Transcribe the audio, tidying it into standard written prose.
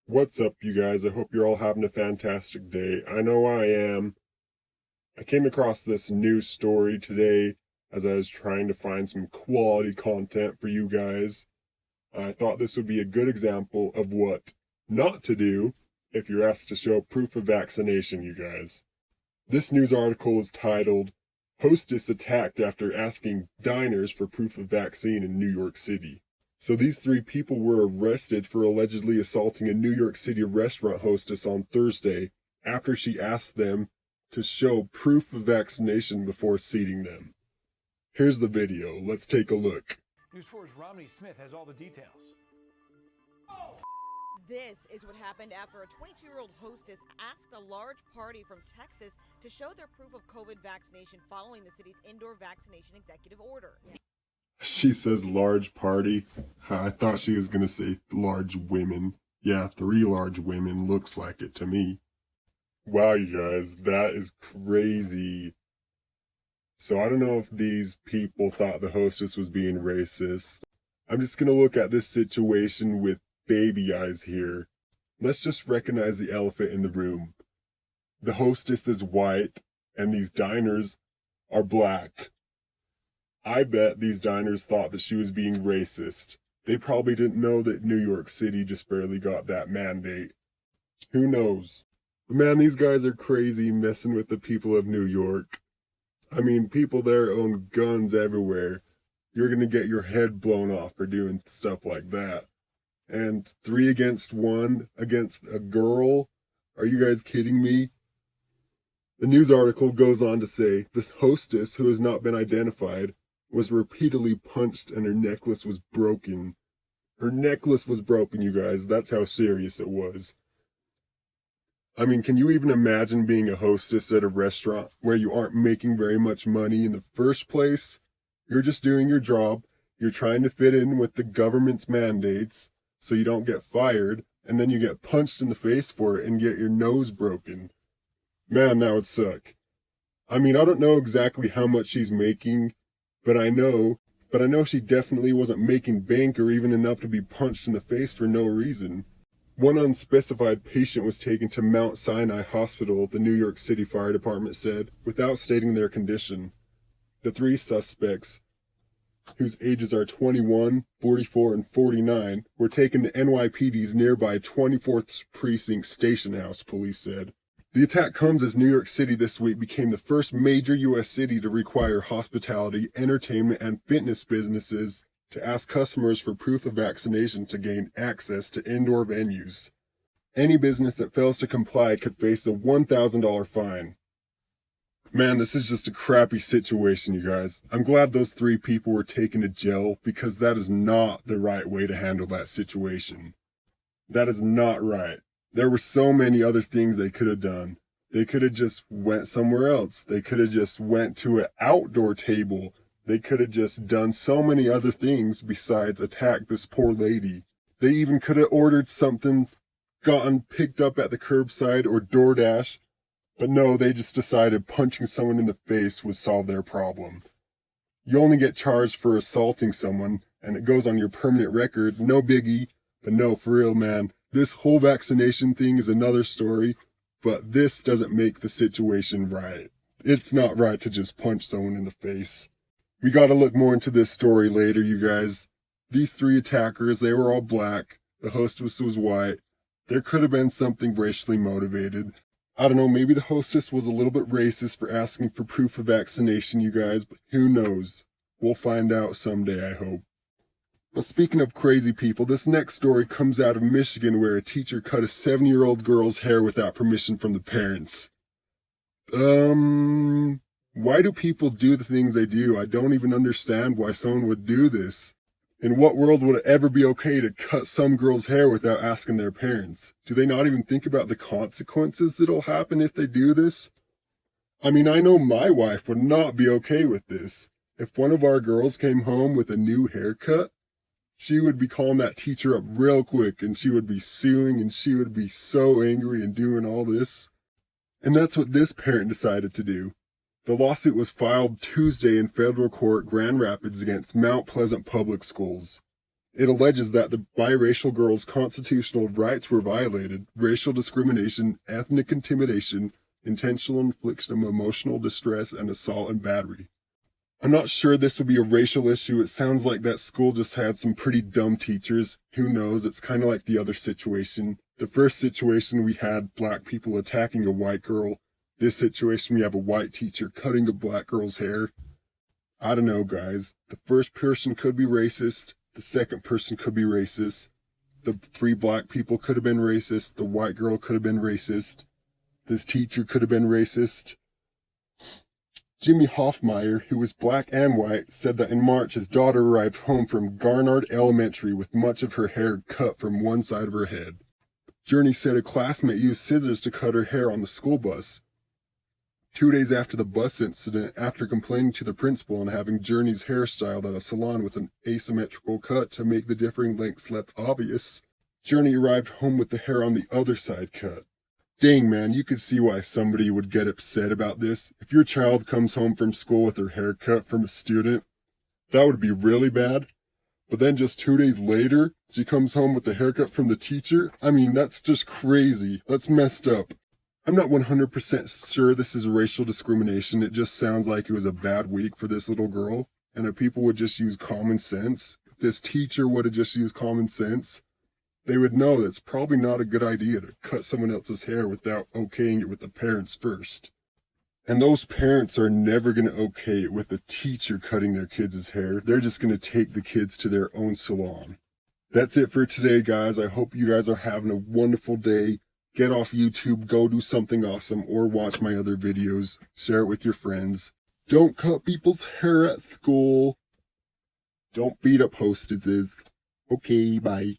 What's up, you guys? I hope you're all having a fantastic day. I know I am. I came across this news story today as I was trying to find some quality content for you guys. I thought this would be a good example of what not to do if you're asked to show proof of vaccination, you guys. This news article is titled, "Hostess Attacked After Asking Diners for Proof of Vaccine in New York City." So these three people were arrested for allegedly assaulting a New York City restaurant hostess on Thursday after she asked them to show proof of vaccination before seating them. Here's the video. Let's take a look. News 4's Romney Smith has all the details. This is what happened after a 22-year-old hostess asked a large party from Texas to show their proof of COVID vaccination following the city's indoor vaccination executive order. She says large party. I thought she was going to say large women. Yeah, 3 large women looks like it to me. Wow, you guys, that is crazy. So I don't know if these people thought the hostess was being racist. I'm just going to look at this situation with baby eyes here. Let's just recognize the elephant in the room. The hostess is white, and these diners are black. I bet these diners thought that she was being racist. They probably didn't know that New York City just barely got that mandate. Who knows? But man, these guys are crazy messing with the people of New York. I mean, people there own guns everywhere. You're gonna get your head blown off for doing stuff like that. And 3 against 1 against a girl? Are you guys kidding me? The news article goes on to say, this hostess, who has not been identified, was repeatedly punched and her necklace was broken. Her necklace was broken, you guys. That's how serious it was. I mean, can you even imagine being a hostess at a restaurant where you aren't making very much money in the first place? You're just doing your job. You're trying to fit in with the government's mandates so you don't get fired, and then you get punched in the face for it and get your nose broken. Man, that would suck. I mean, I don't know exactly how much she's making, but I know she definitely wasn't making bank or even enough to be punched in the face for no reason. One unspecified patient was taken to Mount Sinai Hospital, the New York City Fire Department said, without stating their condition. The 3 suspects, whose ages are 21, 44, and 49, were taken to NYPD's nearby 24th Precinct Station House, police said. The attack comes as New York City this week became the first major U.S. city to require hospitality, entertainment, and fitness businesses to ask customers for proof of vaccination to gain access to indoor venues. Any business that fails to comply could face a $1,000 fine. Man, this is just a crappy situation, you guys. I'm glad those 3 people were taken to jail because that is not the right way to handle that situation. That is not right. There were so many other things they could have done. They could have just went somewhere else. They could have just went to an outdoor table. They could have just done so many other things besides attack this poor lady. They even could have ordered something, gotten picked up at the curbside or DoorDash. But no, they just decided punching someone in the face would solve their problem. You only get charged for assaulting someone, and it goes on your permanent record. No biggie. But no, for real, man. This whole vaccination thing is another story, but this doesn't make the situation right. It's not right to just punch someone in the face. We gotta look more into this story later, you guys. These 3 attackers, they were all black. The hostess was white. There could have been something racially motivated. I don't know, maybe the hostess was a little bit racist for asking for proof of vaccination, you guys, but who knows? We'll find out someday, I hope. But speaking of crazy people, this next story comes out of Michigan where a teacher cut a 7-year-old girl's hair without permission from the parents. Why do people do the things they do? I don't even understand why someone would do this. In what world would it ever be okay to cut some girl's hair without asking their parents? Do they not even think about the consequences that'll happen if they do this? I mean, I know my wife would not be okay with this. If one of our girls came home with a new haircut, she would be calling that teacher up real quick, and she would be suing, and she would be so angry and doing all this. And that's what this parent decided to do. The lawsuit was filed Tuesday in federal court, Grand Rapids, against Mount Pleasant Public Schools. It alleges that the biracial girl's constitutional rights were violated, racial discrimination, ethnic intimidation, intentional infliction of emotional distress, and assault and battery. I'm not sure this would be a racial issue. It sounds like that school just had some pretty dumb teachers. Who knows? It's kind of like the other situation. The first situation, we had black people attacking a white girl. This situation, we have a white teacher cutting a black girl's hair. I don't know, guys. The first person could be racist. The second person could be racist. The 3 black people could have been racist. The white girl could have been racist. This teacher could have been racist. Jimmy Hoffmeyer, who was black and white, said that in March his daughter arrived home from Garnard Elementary with much of her hair cut from one side of her head. Journey said a classmate used scissors to cut her hair on the school bus. 2 days after the bus incident, after complaining to the principal and having Journey's hair styled at a salon with an asymmetrical cut to make the differing lengths less obvious, Journey arrived home with the hair on the other side cut. Dang, man, you could see why somebody would get upset about this. If your child comes home from school with her hair cut from a student, that would be really bad. But then just 2 days later, she comes home with the haircut from the teacher? I mean, that's just crazy. That's messed up. I'm not 100% sure this is racial discrimination. It just sounds like it was a bad week for this little girl, and if people would just use common sense, if this teacher would have just used common sense, they would know that it's probably not a good idea to cut someone else's hair without okaying it with the parents first. And those parents are never going to okay it with the teacher cutting their kids' hair. They're just going to take the kids to their own salon. That's it for today, guys. I hope you guys are having a wonderful day. Get off YouTube, go do something awesome, or watch my other videos. Share it with your friends. Don't cut people's hair at school. Don't beat up hostesses. Okay, bye.